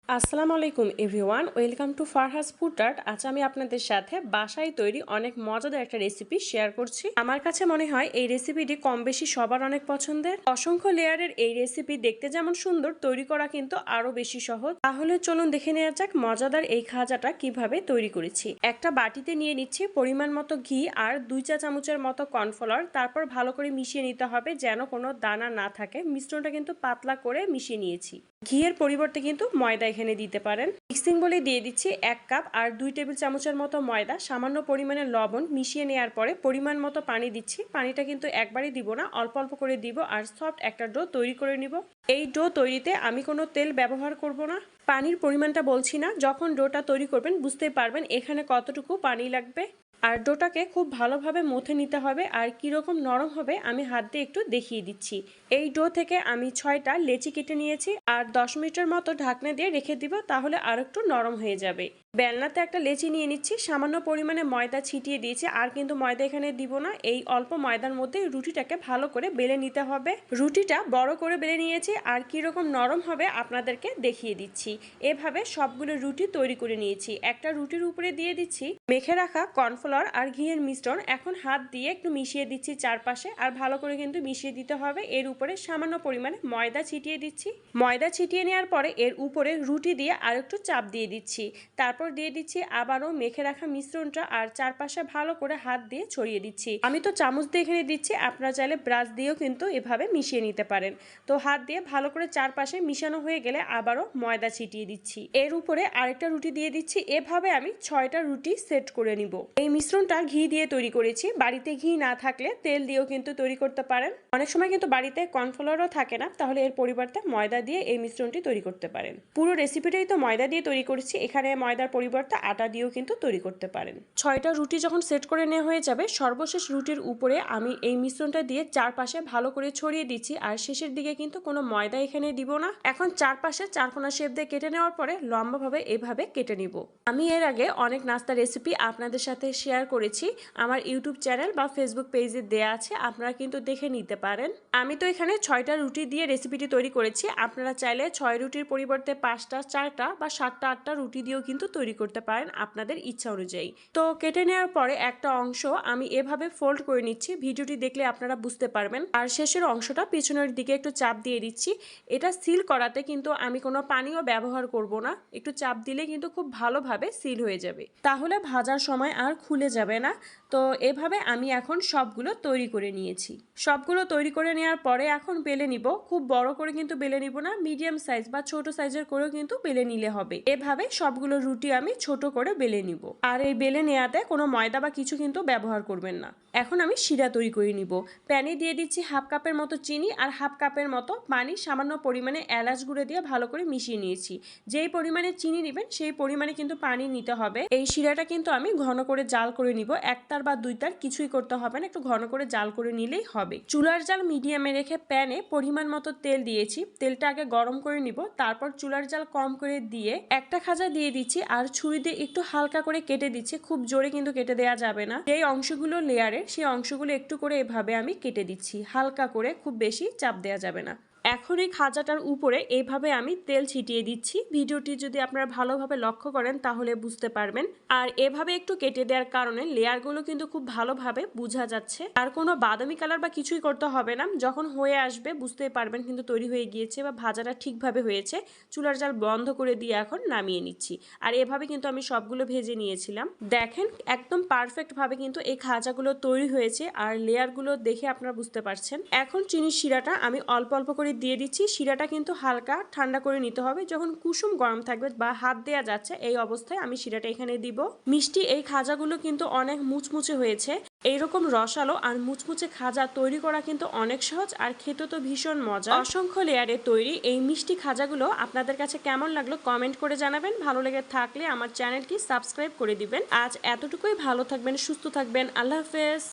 আসসালামু আলাইকুম everyone, welcome to ফারহাস food art. আজ আমি আপনাদের সাথে বাসায় তৈরি অনেক মজাদার একটা রেসিপি শেয়ার করছি। আমার কাছে মনে হয় এই রেসিপিটি কম বেশি সবার অনেক পছন্দের। অসংখ্য লেয়ারের এই রেসিপি দেখতে যেমন সুন্দর, তৈরি করা কিন্তু আরো বেশি সহজ। তাহলে চলুন দেখে নেওয়া যাক মজাদার এই খাজাটা কিভাবে তৈরি করেছি। একটা বাটিতে নিয়ে নিচ্ছি পরিমাণ মতো ঘি আর 2 চা চামচের মতো কর্নফ্লাওয়ার। তারপর ভালো করে মিশিয়ে নিতে হবে যেন কোনো দানা না থাকে। মিশ্রণটা কিন্তু পাতলা করে মিশিয়ে নিয়েছি। ঘিয়ের পরিবর্তে কিন্তু ময়দা এখানে দিতে পারেন। মিক্সিং বলে দিয়ে দিচ্ছি 1 কাপ আর 2 টেবিল চামচের মতো ময়দা, সামান্য পরিমাণে লবণ মিশিয়ে নেওয়ার পরে পরিমাণ মতো পানি দিচ্ছি। পানিটা কিন্তু একবারই দিব না, অল্প অল্প করে দিব আর সফট একটা ডো তৈরি করে নিব। এই ডো তৈরিতে আমি কোনো তেল ব্যবহার করব না। পানির পরিমাণটা বলছি না, যখন ডোটা তৈরি করবেন বুঝতেই পারবেন এখানে কতটুকু পানি লাগবে। আর ডোটাকে খুব ভালোভাবে মথে নিতে হবে। আর কীরকম নরম হবে আমি হাত দিয়ে একটু দেখিয়ে দিচ্ছি। এই ডো থেকে আমি 6টা লেচি কেটে নিয়েছি আর 10 মিনিটের মতো ঢাকনা দিয়ে রেখে দিব, তাহলে আর একটু নরম হয়ে যাবে। বেলনাতে একটা লেচি নিয়ে নিচ্ছি, সামান্য পরিমাণে ময়দা ছিটিয়ে দিয়েছি আর কিন্তু ময়দা এখানে দিব না। এই অল্প ময়দার মধ্যে রুটিটাকে ভালো করে বেলে নিতে হবে। রুটিটা বড় করে বেলে নিয়েছি আর কীরকম নরম হবে আপনাদেরকে দেখিয়ে দিচ্ছি। এভাবে সবগুলো রুটি তৈরি করে নিয়েছি। একটা রুটির উপরে দিয়ে দিচ্ছি মেখে রাখা কর্নফ্লাওয়ার আর ঘিয়ের মিশ্রণ। এখন হাত দিয়ে একটু মিশিয়ে দিচ্ছি চারপাশে, আর ভালো করে কিন্তু মিশিয়ে দিতে হবে। এর উপরে সামান্য পরিমাণে ময়দা ছিটিয়ে দিচ্ছি। ময়দা ছিটিয়ে নেওয়ার পরে এর উপরে রুটি দিয়ে আর একটু চাপ দিয়ে দিচ্ছি। তারপর দিয়ে দিচ্ছি আবারও মেখে রাখা মিশ্রণটা আর চারপাশে ভালো করে হাত দিয়ে ছড়িয়ে দিচ্ছি। আমি তো চামচ দিয়ে এখানে দিচ্ছি, আপনারা চাইলে ব্রাশ দিয়েও কিন্তু এভাবে মিশিয়ে নিতে পারেন। তো হাত দিয়ে ভালো করে চারপাশে মিশানো হয়ে গেলে আবারও ময়দা ছিটিয়ে দিচ্ছি। এর উপরে আরেকটা রুটি দিয়ে দিচ্ছি। এভাবে আমি 6টা রুটি সেট করে নিব। এই মিশ্রণটা ঘি দিয়ে তৈরি করেছি। বাড়িতে ঘি না থাকলে তেল দিয়েও কিন্তু তৈরি করতে পারেন। অনেক সময় কিন্তু বাড়িতে কর্নফ্লাওয়ারও থাকে না, তাহলে এর পরিবর্তে ময়দা দিয়ে এই মিশ্রণটি তৈরি করতে পারেন। পুরো রেসিপিটাই তো ময়দা দিয়ে তৈরি করেছি, এখানে ময়দার পরিবর্তে আটা দিয়েও কিন্তু তৈরি করতে পারেন। 6টা রুটি যখন সেট করে নেওয়া হয়ে যাবে, সর্বশেষ রুটির উপরে আমি এই মিশ্রণটা দিয়ে চারপাশে ভালো করে ছড়িয়ে দিচ্ছি। আর শেষের দিকে কিন্তু কোনো ময়দা এখানে দিব না। এখন চারপাশে চারকোনা শেপ দিয়ে কেটে নেওয়ার পরে লম্বাভাবে এভাবে কেটে নিব। আমি এর আগে অনেক নাস্তা রেসিপি আপনাদের সাথে শেয়ার করেছি, আমার ইউটিউব চ্যানেল বা ফেসবুক পেজে দেয়া আছে, আপনারা কিন্তু দেখে নিতে পারেন। আমি তো এখানে 6টা রুটি দিয়ে রেসিপিটি তৈরি করেছি। আপনারা চাইলে 6 রুটির পরিবর্তে 5টা, 4টা বা 7টা, 8টা রুটি দিয়েও কিন্তু তৈরি করতে পারেন আপনাদের ইচ্ছা অনুযায়ী। তো কেটে নেওয়ার পরে একটা অংশ আমি এভাবে ফোল্ড করে নিচ্ছি। ভিডিওটি দেখলে আপনারা বুঝতে পারবেন। আর শেষের অংশটা পিছনের দিকে একটু চাপ দিয়ে দিচ্ছি। এটা সিল করাতে কিন্তু আমি কোনো পানিও ব্যবহার করব না, একটু চাপ দিলে কিন্তু খুব ভালোভাবে সিল হয়ে যাবে, তাহলে ভাজার সময় আর খুলে যাবে না। তো এভাবে আমি এখন সবগুলো তৈরি করে নিয়েছি। সবগুলো তৈরি করে নেওয়ার পরে এখন বেলে নিব। খুব বড় করে কিন্তু বেলে নিব না, মিডিয়াম সাইজ বা ছোট সাইজের করেও কিন্তু বেলে নিলে হবে। এভাবে সবগুলো রুটি আমি ছোট করে বেলে নিব। আর এই বেলে নেওয়াতে কোনো ময়দা বা কিছু কিন্তু ব্যবহার করবেন না। এখন আমি শিরা তৈরি করে নিব। প্যানে দিয়ে দিচ্ছি 1/2 কাপের মতো চিনি আর 1/2 কাপের মতো পানি, সামান্য পরিমাণে এলাচ গুঁড়ো দিয়ে ভালো করে মিশিয়ে নিয়েছি। যেই পরিমাণে চিনি নেবেন সেই পরিমাণে কিন্তু পানি নিতে হবে। এই শিরাটা কিন্তু আমি ঘন করে জাল করে নিব। 1 তার বা 2 তার কিছুই করতে হবে না, একটু ঘন করে জাল করে নিলেই হবে। চুলার জাল মিডিয়ামে রেখে প্যানে পরিমাণ মতো তেল দিয়েছি। তেলটা আগে গরম করে নিব, তারপর চুলার জাল কম করে দিয়ে একটা খাজা দিয়ে দিচ্ছি আর ছুরি দিয়ে একটু হালকা করে কেটে দিচ্ছি। খুব জোরে কিন্তু কেটে দেওয়া যাবে না। যেই অংশগুলো লেয়ারের সেই অংশগুলো একটু করে এভাবে আমি কেটে দিচ্ছি, হালকা করে, খুব বেশি চাপ দেওয়া যাবে না। এখন এই খাজাটার উপরে এইভাবে আমি তেল ছিটিয়ে দিচ্ছি। ভিডিওটি যদি আপনারা ভালোভাবে লক্ষ্য করেন তাহলে বুঝতে পারবেন। আর এভাবে একটু কেটে দেওয়ার কারণে লেয়ারগুলো কিন্তু খুব ভালোভাবে বোঝা যাচ্ছে। আর কোনো বাদামি কালার বা কিছুই করতে হবে না, যখন হয়ে আসবে বুঝতেই পারবেন কিন্তু তৈরি হয়ে গিয়েছে বা ভাজাটা ঠিকভাবে হয়েছে। চুলার জাল বন্ধ করে দিয়ে এখন নামিয়ে নিচ্ছি। আর এভাবে কিন্তু আমি সবগুলো ভেজে নিয়েছিলাম। দেখেন একদম পারফেক্ট ভাবে কিন্তু এই খাজাগুলো তৈরি হয়েছে আর লেয়ারগুলো দেখে আপনারা বুঝতে পারছেন। এখন চিনির শিরাটা আমি অল্প অল্প করে দিয়ে দিচ্ছি। শিরাটা কিন্তু হালকা ঠান্ডা করে নিতে হবে, যখন কুসুম গরম থাকবে বা হাত দেওয়া যাচ্ছে এই অবস্থায় আমি শিরাটা এখানে দিব। মিষ্টি এই খাজাগুলো কিন্তু অনেক মুচমুচে হয়েছে। এইরকম রসালো আর মুচমুচে খাজা তৈরি করা কিন্তু অনেক সহজ আর খেতে তো ভীষণ মজা। অসংখ্য লেয়ারে তৈরি এই মিষ্টি খাজাগুলো আপনাদের কাছে কেমন লাগলো কমেন্ট করে জানাবেন। ভালো লেগে থাকলে আমার চ্যানেলটি সাবস্ক্রাইব করে দিবেন। আজ এতটুকুই, ভালো থাকবেন, সুস্থ থাকবেন, আল্লাহ হাফেজ।